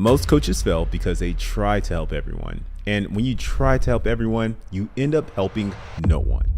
Most coaches fail because they try to help everyone. And when you try to help everyone, you end up helping no one.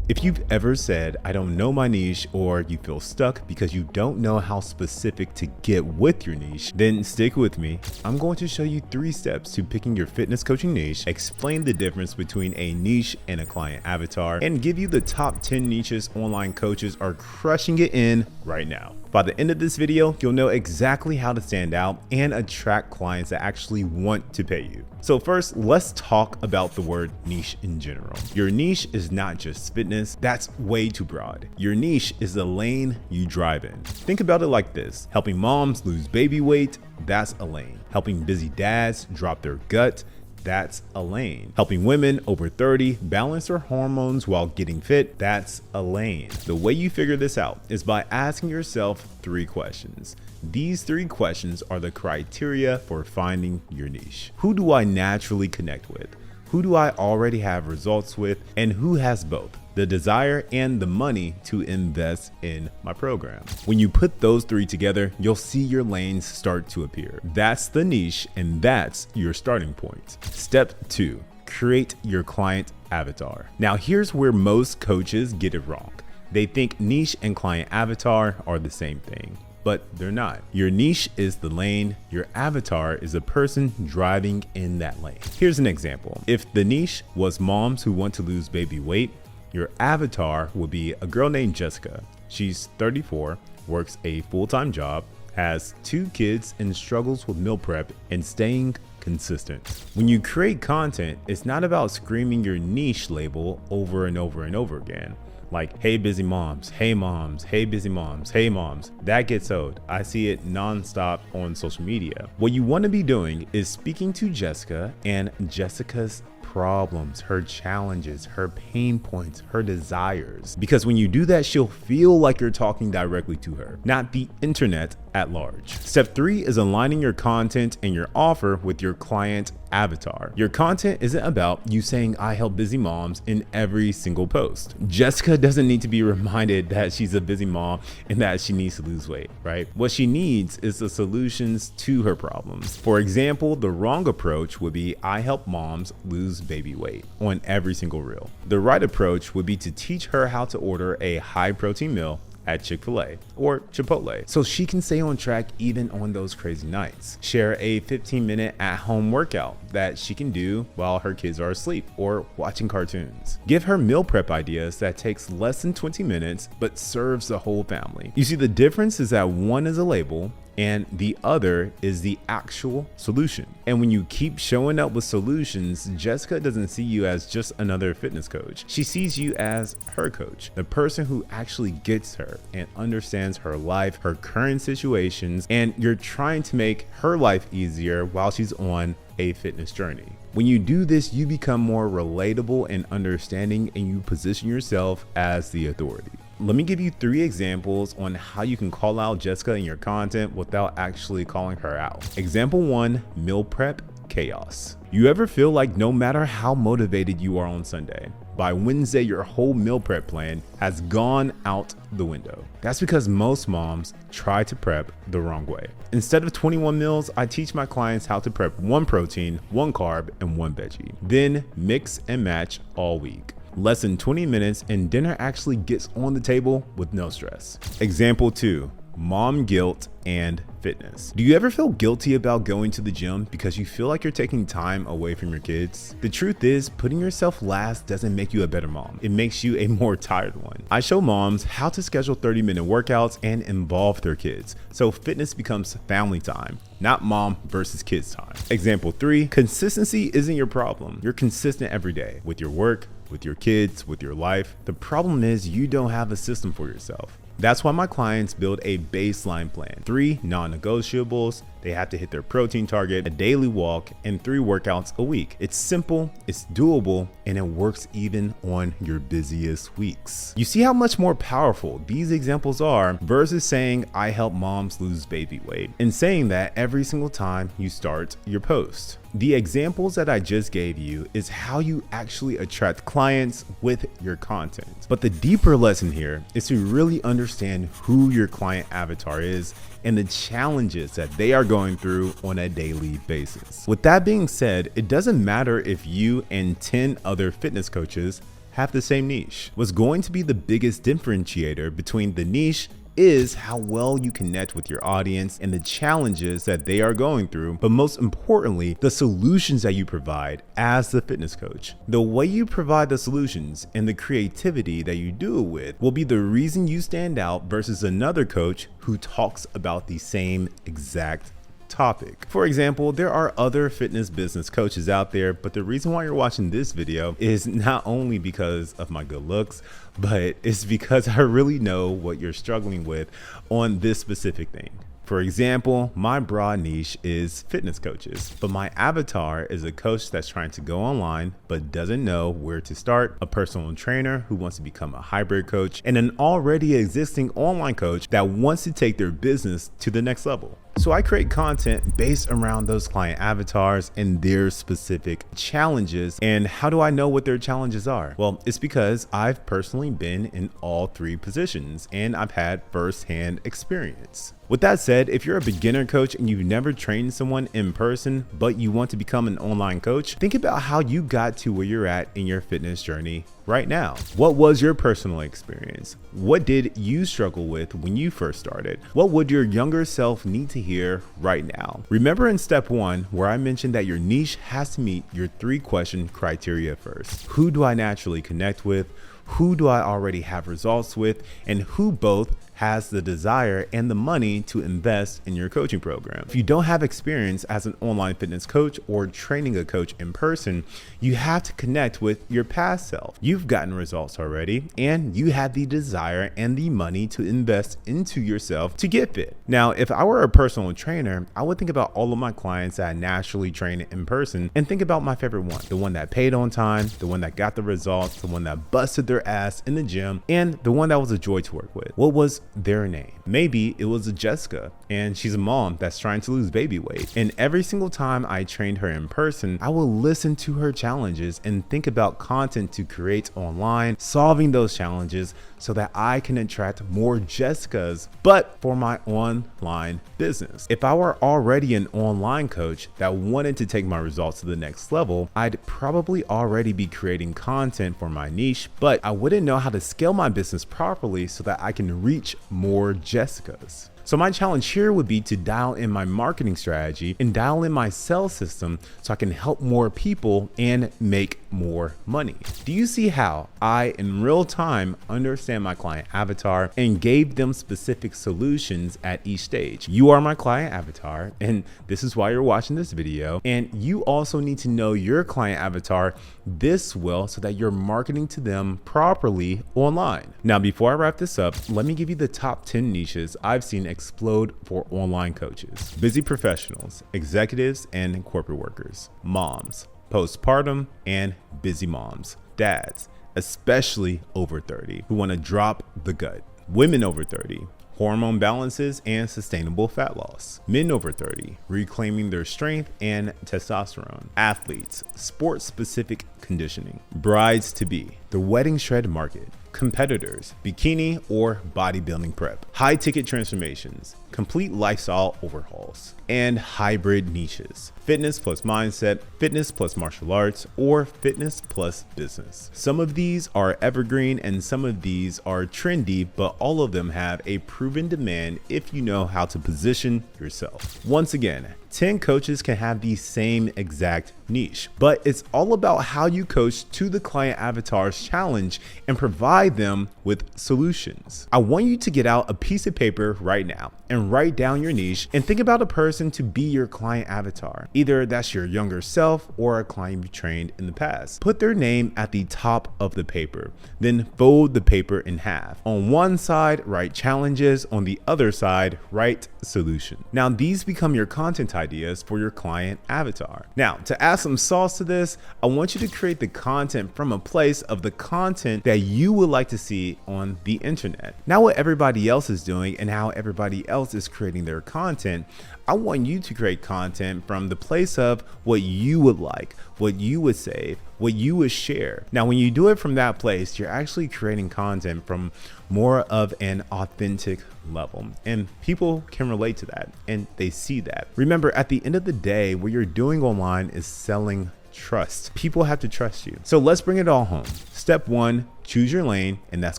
If you've ever said, I don't know my niche, or you feel stuck because you don't know how specific to get with your niche, then stick with me. I'm going to show you 3 steps to picking your fitness coaching niche, explain the difference between a niche and a client avatar, and give you the top 10 niches online coaches are crushing it in right now. By the end of this video, you'll know exactly how to stand out and attract clients that actually want to pay you. So first, let's talk about the word niche in general. Your niche is not just fitness, that's way too broad. Your niche is the lane you drive in. Think about it like this: helping moms lose baby weight, that's a lane. Helping busy dads drop their gut, that's a lane. Helping women over 30 balance their hormones while getting fit, that's a lane. The way you figure this out is by asking yourself 3 questions. These 3 questions are the criteria for finding your niche. Who do I naturally connect with? Who do I already have results with? And who has both the desire and the money to invest in my program? When you put those 3 together, you'll see your lanes start to appear. That's the niche, and that's your starting point. Step 2, create your client avatar. Now here's where most coaches get it wrong. They think niche and client avatar are the same thing, but they're not. Your niche is the lane, your avatar is a person driving in that lane. Here's an example. If the niche was moms who want to lose baby weight, your avatar would be a girl named Jessica. She's 34, works a full-time job, has 2 kids, and struggles with meal prep and staying consistent. When you create content, it's not about screaming your niche label over and over and over again. Like, hey busy moms, hey moms, hey busy moms, hey moms. That gets old. I see it nonstop on social media. What you want to be doing is speaking to Jessica and Jessica's problems, her challenges, her pain points, her desires. Because when you do that, she'll feel like you're talking directly to her, not the internet at large. Step 3 is aligning your content and your offer with your client avatar. Your content isn't about you saying I help busy moms in every single post. Jessica doesn't need to be reminded that she's a busy mom and that she needs to lose weight, right? What she needs is the solutions to her problems. For example, the wrong approach would be I help moms lose baby weight on every single reel. The right approach would be to teach her how to order a high protein meal at Chick-fil-A or Chipotle so she can stay on track even on those crazy nights. Share a 15-minute at-home workout that she can do while her kids are asleep or watching cartoons. Give her meal prep ideas that takes less than 20 minutes but serves the whole family. You see, the difference is that one is a label and the other is the actual solution. And when you keep showing up with solutions, Jessica doesn't see you as just another fitness coach. She sees you as her coach, the person who actually gets her and understands her life, her current situations, and you're trying to make her life easier while she's on a fitness journey. When you do this, you become more relatable and understanding, and you position yourself as the authority. Let me give you 3 examples on how you can call out Jessica in your content without actually calling her out. Example 1, meal prep chaos. You ever feel like no matter how motivated you are on Sunday, by Wednesday your whole meal prep plan has gone out the window? That's because most moms try to prep the wrong way. Instead of 21 meals, I teach my clients how to prep 1 protein, 1 carb, and 1 veggie. Then mix and match all week. Less than 20 minutes and dinner actually gets on the table with no stress. Example 2, mom guilt and fitness. Do you ever feel guilty about going to the gym because you feel like you're taking time away from your kids? The truth is, putting yourself last doesn't make you a better mom. It makes you a more tired one. I show moms how to schedule 30-minute workouts and involve their kids, so fitness becomes family time, not mom versus kids time. Example 3, consistency isn't your problem. You're consistent every day with your work, with your kids, with your life. The problem is you don't have a system for yourself. That's why my clients build a baseline plan. 3 non-negotiables. They have to hit their protein target, a daily walk, and 3 workouts a week. It's simple, it's doable, and it works even on your busiest weeks. You see how much more powerful these examples are versus saying, I help moms lose baby weight, and saying that every single time you start your post. The examples that I just gave you is how you actually attract clients with your content. But the deeper lesson here is to really understand who your client avatar is and the challenges that they are going through on a daily basis. With that being said, it doesn't matter if you and 10 other fitness coaches have the same niche. What's going to be the biggest differentiator between the niche is how well you connect with your audience and the challenges that they are going through, but most importantly, the solutions that you provide as the fitness coach. The way you provide the solutions and the creativity that you do it with will be the reason you stand out versus another coach who talks about the same exact topic. For example, there are other fitness business coaches out there, but the reason why you're watching this video is not only because of my good looks, but it's because I really know what you're struggling with on this specific thing. For example, my broad niche is fitness coaches, but my avatar is a coach that's trying to go online but doesn't know where to start, a personal trainer who wants to become a hybrid coach, and an already existing online coach that wants to take their business to the next level. So I create content based around those client avatars and their specific challenges. And how do I know what their challenges are? Well, it's because I've personally been in all three positions and I've had firsthand experience. With that said, if you're a beginner coach and you've never trained someone in person, but you want to become an online coach, think about how you got to where you're at in your fitness journey right now. What was your personal experience? What did you struggle with when you first started? What would your younger self need to hear right now? Remember in step 1, where I mentioned that your niche has to meet your 3-question criteria first. Who do I naturally connect with? Who do I already have results with? And who both has the desire and the money to invest in your coaching program? If you don't have experience as an online fitness coach or training a coach in person, you have to connect with your past self. You've gotten results already and you had the desire and the money to invest into yourself to get fit. Now, if I were a personal trainer, I would think about all of my clients that I naturally train in person and think about my favorite one, the one that paid on time, the one that got the results, the one that busted their ass in the gym, and the one that was a joy to work with. What was their name? Maybe it was a Jessica and she's a mom that's trying to lose baby weight. And every single time I trained her in person, I will listen to her challenges and think about content to create online, solving those challenges so that I can attract more Jessicas, but for my online business. If I were already an online coach that wanted to take my results to the next level, I'd probably already be creating content for my niche, but I wouldn't know how to scale my business properly so that I can reach more Jessicas. So my challenge here would be to dial in my marketing strategy and dial in my sales system so I can help more people and make more money. Do you see how I, in real time, understand my client avatar and gave them specific solutions at each stage? You are my client avatar, and this is why you're watching this video. And you also need to know your client avatar this well so that you're marketing to them properly online. Now, before I wrap this up, let me give you the top 10 niches I've seen explode for online coaches: busy professionals, executives and corporate workers, moms, postpartum and busy moms, dads, especially over 30, who want to drop the gut, women over 30, hormone balances and sustainable fat loss, men over 30, reclaiming their strength and testosterone, athletes, sports specific conditioning, brides to be, the wedding shred market, competitors, bikini or bodybuilding prep, high ticket transformations, complete lifestyle overhauls, and hybrid niches: fitness plus mindset, fitness plus martial arts, or fitness plus business. Some of these are evergreen and some of these are trendy, but all of them have a proven demand if you know how to position yourself. Once again, 10 coaches can have the same exact niche, but it's all about how you coach to the client avatar's challenge and provide them with solutions. I want you to get out a piece of paper right now and write down your niche and think about a person to be your client avatar. Either that's your younger self or a client you trained in the past. Put their name at the top of the paper, then fold the paper in half. On one side, write challenges. On the other side, write solution. Now, these become your content ideas for your client avatar. Now, to add some sauce to this, I want you to create the content from a place of the content that you would like to see on the internet. Not what everybody else is doing and how everybody else is creating their content. I want you to create content from the place of what you would like, what you would save, what you would share. Now, when you do it from that place, you're actually creating content from more of an authentic level, and people can relate to that and they see that. Remember, at the end of the day, what you're doing online is selling trust. People have to trust you. So let's bring it all home. Step 1, choose your lane, and that's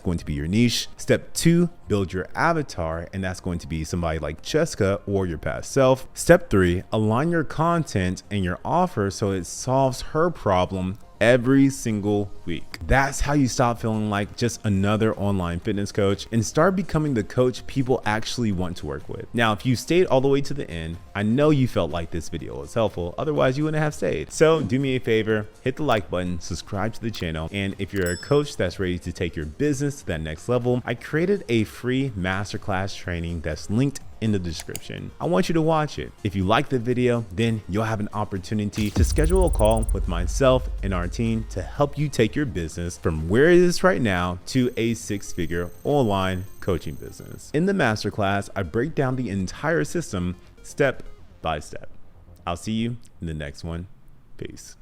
going to be your niche. Step 2, build your avatar, and that's going to be somebody like Jessica or your past self. Step 3, align your content and your offer so it solves her problem every single week. That's how you stop feeling like just another online fitness coach and start becoming the coach people actually want to work with. Now, if you stayed all the way to the end, I know you felt like this video was helpful, otherwise you wouldn't have stayed. So do me a favor, hit the like button, subscribe to the channel, and if you're a coach that's ready to take your business to that next level, I created a free masterclass training that's linked in the description. I want you to watch it. If you like the video, then you'll have an opportunity to schedule a call with myself and our team to help you take your business from where it is right now to a 6-figure online coaching business. In the masterclass, I break down the entire system step by step. I'll see you in the next one. Peace.